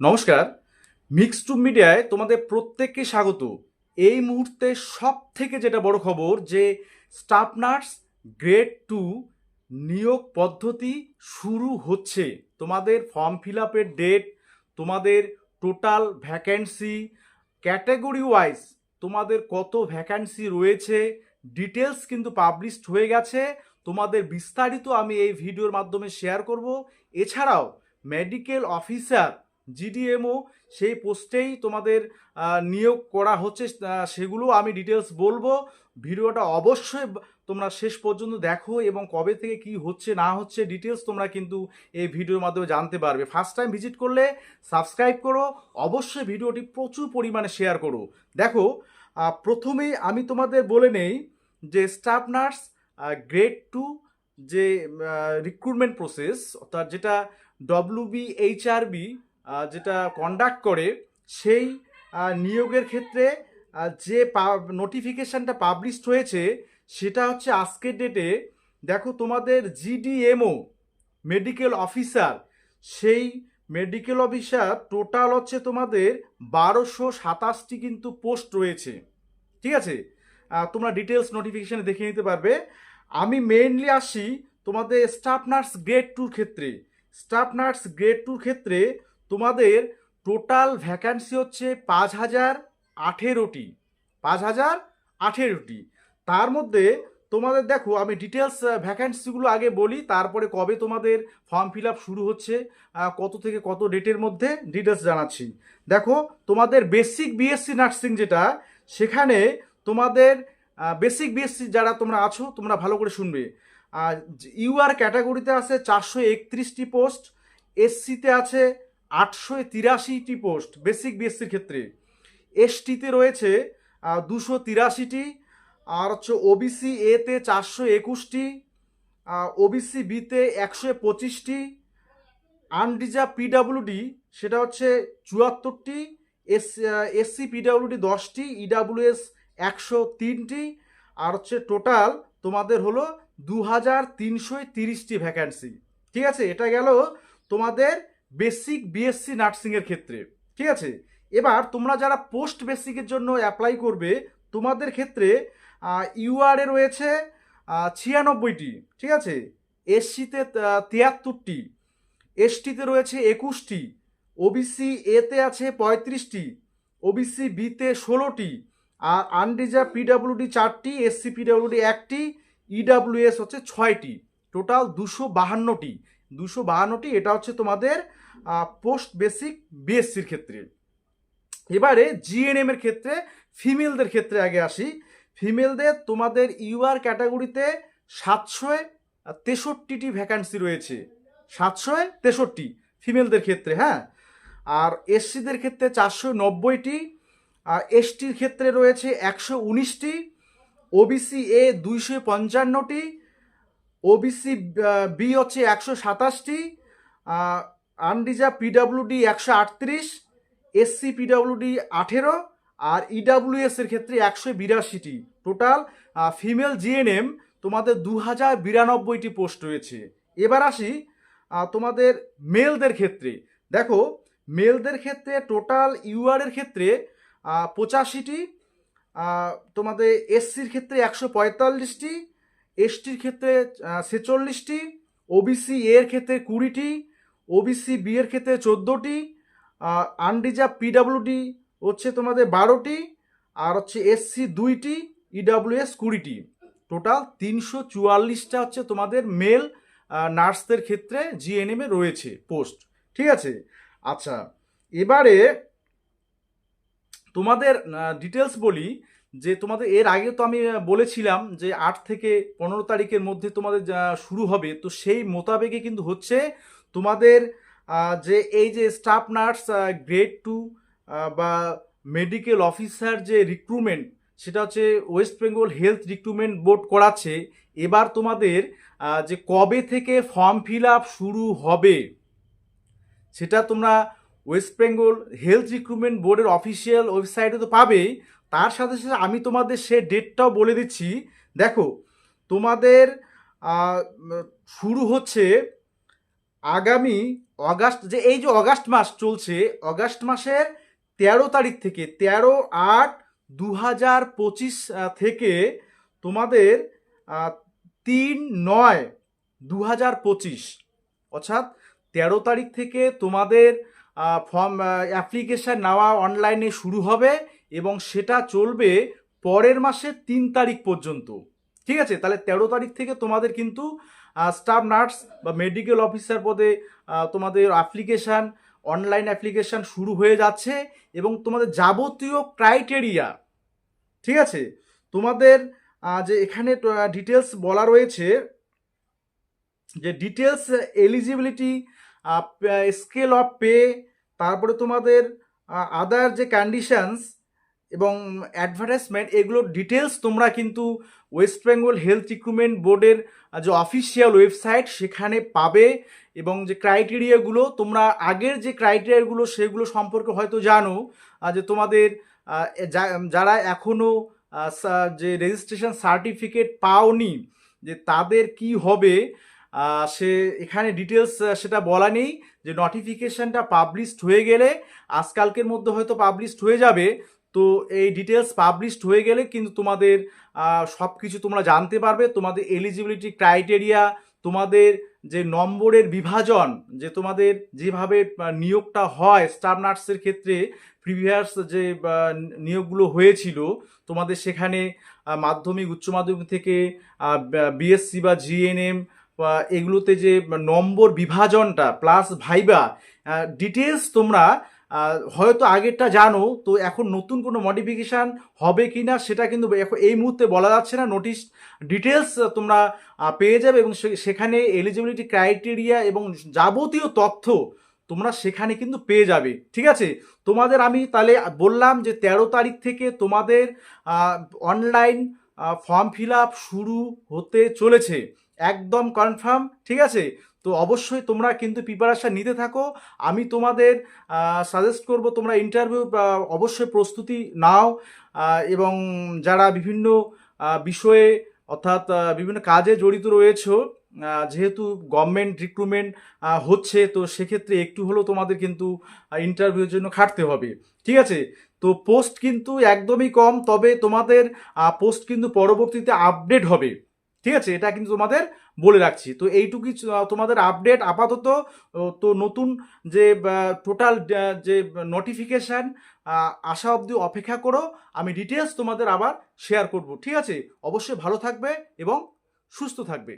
নমস্কার। Mix two মিডিয়ায় তোমাদের প্রত্যেককে স্বাগত। এই মুহূর্তে সব থেকে যেটা বড় খবর যে স্টাফ নার্স গ্রেড 2 নিয়োগ পদ্ধতি শুরু হচ্ছে। তোমাদের ফর্ম ফিল আপের ডেট, তোমাদের টোটাল ভ্যাকেন্সি, ক্যাটাগরি ওয়াইজ তোমাদের কত ভ্যাকেন্সি রয়েছে, ডিটেলস কিন্তু পাবলিশড হয়ে গেছে। তোমাদের বিস্তারিত আমি এই ভিডিওর মাধ্যমে শেয়ার করব। এছাড়াও মেডিকেল অফিসার জিডিএমও সেই পোস্টেই তোমাদের নিয়োগ করা হচ্ছে, সেগুলো আমি ডিটেলস বলবো। ভিডিওটা অবশ্যই তোমরা শেষ পর্যন্ত দেখো এবং কবে থেকে কি হচ্ছে না হচ্ছে ডিটেলস তোমরা কিন্তু এই ভিডিওর মাধ্যমে জানতে পারবে। ফার্স্ট টাইম ভিজিট করলে সাবস্ক্রাইব করো, অবশ্যই ভিডিওটি প্রচুর পরিমাণে শেয়ার করো। দেখো, প্রথমেই আমি তোমাদের বলে নেই যে স্টাফ নার্স গ্রেড 2 যে রিক্রুটমেন্ট প্রসেস, অর্থাৎ যেটা ডব্লিউবিএইচআরবি যেটা কন্ডাক্ট করে, সেই নিয়োগের ক্ষেত্রে যে নোটিফিকেশানটা পাবলিশড হয়েছে সেটা হচ্ছে আজকের ডেটে। দেখো, তোমাদের জিডিএমও মেডিকেল অফিসার, সেই মেডিকেল অফিসার টোটাল হচ্ছে তোমাদের 1227টি কিন্তু পোস্ট রয়েছে। ঠিক আছে, তোমরা ডিটেলস নোটিফিকেশানে দেখে নিতে পারবে। আমি মেইনলি আসি তোমাদের স্টাফ নার্স গ্রেড 2 ক্ষেত্রে। স্টাফ নার্স গ্রেড 2 ক্ষেত্রে তোমাদের টোটাল ভ্যাকান্সি হচ্ছে 5018টি। 5018টি। তার মধ্যে তোমাদের দেখো, আমি ডিটেলস ভ্যাকান্সিগুলো আগে বলি, তারপরে কবে তোমাদের ফর্ম ফিল আপ শুরু হচ্ছে, কত থেকে কত ডেটের মধ্যে ডিটেলস জানাচ্ছি। দেখো, তোমাদের বেসিক বিএসসি নার্সিং যেটা, সেখানে তোমাদের বেসিক বিএসসি যারা তোমরা আছো তোমরা ভালো করে শুনবে। ইউআর ক্যাটাগরিতে আছে 431টি পোস্ট, এসসিতে আছে 883টি পোস্ট বেসিক বিএসসির ক্ষেত্রে, এসটিতে রয়েছে 283টি, আর হচ্ছে ওবিসি এতে 421টি, ওবিসি বিতে 125টি, আনরিজার্ভ পিডাব্লিউডি সেটা হচ্ছে 74টি, এসসি পিডাব্লিউডি 10টি, ইডাব্লিউএস 103টি, আর হচ্ছে টোটাল তোমাদের হলো 2330টি ভ্যাকান্সি। ঠিক আছে, এটা গেল তোমাদের বেসিক বিএসসি নার্সিংয়ের ক্ষেত্রে। ঠিক আছে, এবার তোমরা যারা পোস্ট বেসিকের জন্য অ্যাপ্লাই করবে তোমাদের ক্ষেত্রে ইউআরএ রয়েছে 96টি। ঠিক আছে, এসসিতে 73টি, এসটিতে রয়েছে 21টি, ওবিসি এতে আছে 35টি, ওবিসি বিতে 16টি, আর আনরিজার্ভ পিডাব্লিউডি 4টি, এসসি পিডাব্লিউডি 1টি, ইডাব্লিউএস হচ্ছে 6টি। টোটাল 252টি। 252টি, এটা হচ্ছে তোমাদের পোস্ট বেসিক বিএসসির ক্ষেত্রে। এবারে জিএনএম এর ক্ষেত্রে, ফিমেলদের ক্ষেত্রে আগে আসি। ফিমেলদের তোমাদের ইউআর ক্যাটাগরিতে 763টি ভ্যাকান্সি রয়েছে। 763 ফিমেলদের ক্ষেত্রে, হ্যাঁ। আর এসসিদের ক্ষেত্রে 490টি, আর এসটির ক্ষেত্রে রয়েছে 119টি, ওবিসি এ 255টি, ওবিসি বি হচ্ছে 127টি, আনরিজার্ভ পিডাব্লিউডি 138, এসসি পিডাব্লিউডি 18, আর ইডাব্লিউএস এর ক্ষেত্রে 182টি। টোটাল ফিমেল জিএনএম তোমাদের 2092টি পোস্ট রয়েছে। এবার আসি তোমাদের মেলদের ক্ষেত্রে। দেখো, মেলদের ক্ষেত্রে টোটাল ইউআর এর ক্ষেত্রে 85টি, তোমাদের এসসির ক্ষেত্রে 145টি, এসটির ক্ষেত্রে 46টি, ওবিসি এর ক্ষেত্রে 20টি, ওবিসি বি এর ক্ষেত্রে 14টি, আনরিজার্ভ পিডাব্লিউডি হচ্ছে তোমাদের 12টি, আর হচ্ছে এসসি 2টি, ইডাব্লিউএস 20টি। টোটাল 344টা হচ্ছে তোমাদের মেল নার্সদের ক্ষেত্রে জিএনএম এ রয়েছে পোস্ট। ঠিক আছে, আচ্ছা, এবারে তোমাদের ডিটেলস বলি। যে তোমাদের এর আগে তো আমি বলেছিলাম যে 8 থেকে 15 তারিখের মধ্যে তোমাদের শুরু হবে, তো সেই মোতাবেকই কিন্তু হচ্ছে তোমাদের যে এই যে স্টাফ নার্স গ্রেড 2 বা মেডিকেল অফিসার যে রিক্রুটমেন্ট, সেটা হচ্ছে West Bengal health recruitment board করাচ্ছে। এবার তোমাদের যে কবে থেকে ফর্ম ফিল আপ শুরু হবে সেটা তোমরা ওয়েস্ট বেঙ্গল হেলথ রিক্রুটমেন্ট বোর্ডের অফিসিয়াল ওয়েবসাইটে তো পাবেই, তার সাথে সাথে আমি তোমাদের সে ডেটটাও বলে দিচ্ছি। দেখো, তোমাদের শুরু হচ্ছে আগামী অগাস্ট, যে এই যে অগাস্ট মাস চলছে, অগাস্ট মাসের 13 তারিখ থেকে, 13/8/2025 থেকে তোমাদের 3/9/2025, অর্থাৎ 13 তারিখ থেকে তোমাদের ফর্ম অ্যাপ্লিকেশান নেওয়া অনলাইনে শুরু হবে এবং সেটা চলবে পরের মাসের 3 তারিখ পর্যন্ত। ঠিক আছে, তাহলে 13 তারিখ থেকে তোমাদের কিন্তু স্টাফ নার্স বা মেডিকেল অফিসার পদে তোমাদের অ্যাপ্লিকেশান, অনলাইন অ্যাপ্লিকেশান শুরু হয়ে যাচ্ছে এবং তোমাদের যাবতীয় ক্রাইটেরিয়া, ঠিক আছে, তোমাদের যে এখানে ডিটেলস বলা রয়েছে, যে details eligibility, scale of pay, তারপরে তোমাদের আদার যে কন্ডিশনস এবং অ্যাডভার্টাইজমেন্ট, এগুলোর ডিটেলস তোমরা কিন্তু ওয়েস্ট বেঙ্গল হেলথ রিক্রুটমেন্ট বোর্ডের যে অফিসিয়াল ওয়েবসাইট সেখানে পাবে। এবং যে ক্রাইটেরিয়াগুলো, তোমরা আগের যে ক্রাইটেরিয়াগুলো সেগুলো সম্পর্কে হয়তো জানো, যে তোমাদের যারা এখনও যে রেজিস্ট্রেশন সার্টিফিকেট পাওনি, যে তাদের কি হবে, সে এখানে ডিটেলস সেটা বলা নেই। যে নোটিফিকেশানটা পাবলিশড হয়ে গেলে, আজকালকের মধ্যে হয়তো পাবলিশড হয়ে যাবে, তো এই ডিটেলস পাবলিশড হয়ে গেলে কিন্তু তোমাদের সব কিছু তোমরা জানতে পারবে। তোমাদের এলিজিবিলিটি ক্রাইটেরিয়া, তোমাদের যে নম্বরের বিভাজন, যে তোমাদের যেভাবে নিয়োগটা হয় স্টাফ নার্সের ক্ষেত্রে, প্রিভিয়াস যে নিয়োগগুলো হয়েছিল তোমাদের সেখানে মাধ্যমিক, উচ্চ মাধ্যমিক থেকে বিএসসি বা জিএনএম, এগুলোতে যে নম্বর বিভাজনটা প্লাস ভাইবা ডিটেলস তোমরা হয়তো আগেরটা জানো, তো এখন নতুন কোনো মডিফিকেশান হবে কি না সেটা কিন্তু এই মুহূর্তে বলা যাচ্ছে না। নোটিশ ডিটেলস তোমরা পেয়ে যাবে এবং সেখানে এলিজিবিলিটি ক্রাইটেরিয়া এবং যাবতীয় তথ্য তোমরা সেখানে কিন্তু পেয়ে যাবে। ঠিক আছে, তোমাদের আমি তাহলে বললাম যে 13 তারিখ থেকে তোমাদের অনলাইন ফর্ম ফিল আপ শুরু হতে চলেছে, একদম কনফার্ম। ঠিক আছে, তো অবশ্যই তোমরা কিন্তু প্রিপারেশান নিতে থাকো। আমি তোমাদের সাজেস্ট করব তোমরা ইন্টারভিউ অবশ্যই প্রস্তুতি নাও, এবং যারা বিভিন্ন বিষয়ে অর্থাৎ বিভিন্ন কাজে জড়িত রয়েছো, যেহেতু গভর্নমেন্ট রিক্রুটমেন্ট হচ্ছে, তো সেক্ষেত্রে একটু হলেও তোমাদের কিন্তু ইন্টারভিউর জন্য খাটতে হবে। ঠিক আছে, তো পোস্ট কিন্তু একদমই কম, তবে তোমাদের পোস্ট কিন্তু পরবর্তীতে আপডেট হবে। ঠিক আছে, এটা কিন্তু তোমাদের বলে রাখছি। তো এইটুকুই তোমাদের আপডেট আপাতত। তো নতুন যে টোটাল যে নোটিফিকেশান আসা অবধি অপেক্ষা করো, আমি ডিটেলস তোমাদের আবার শেয়ার করব। ঠিক আছে, অবশ্যই ভালো থাকবে এবং সুস্থ থাকবে।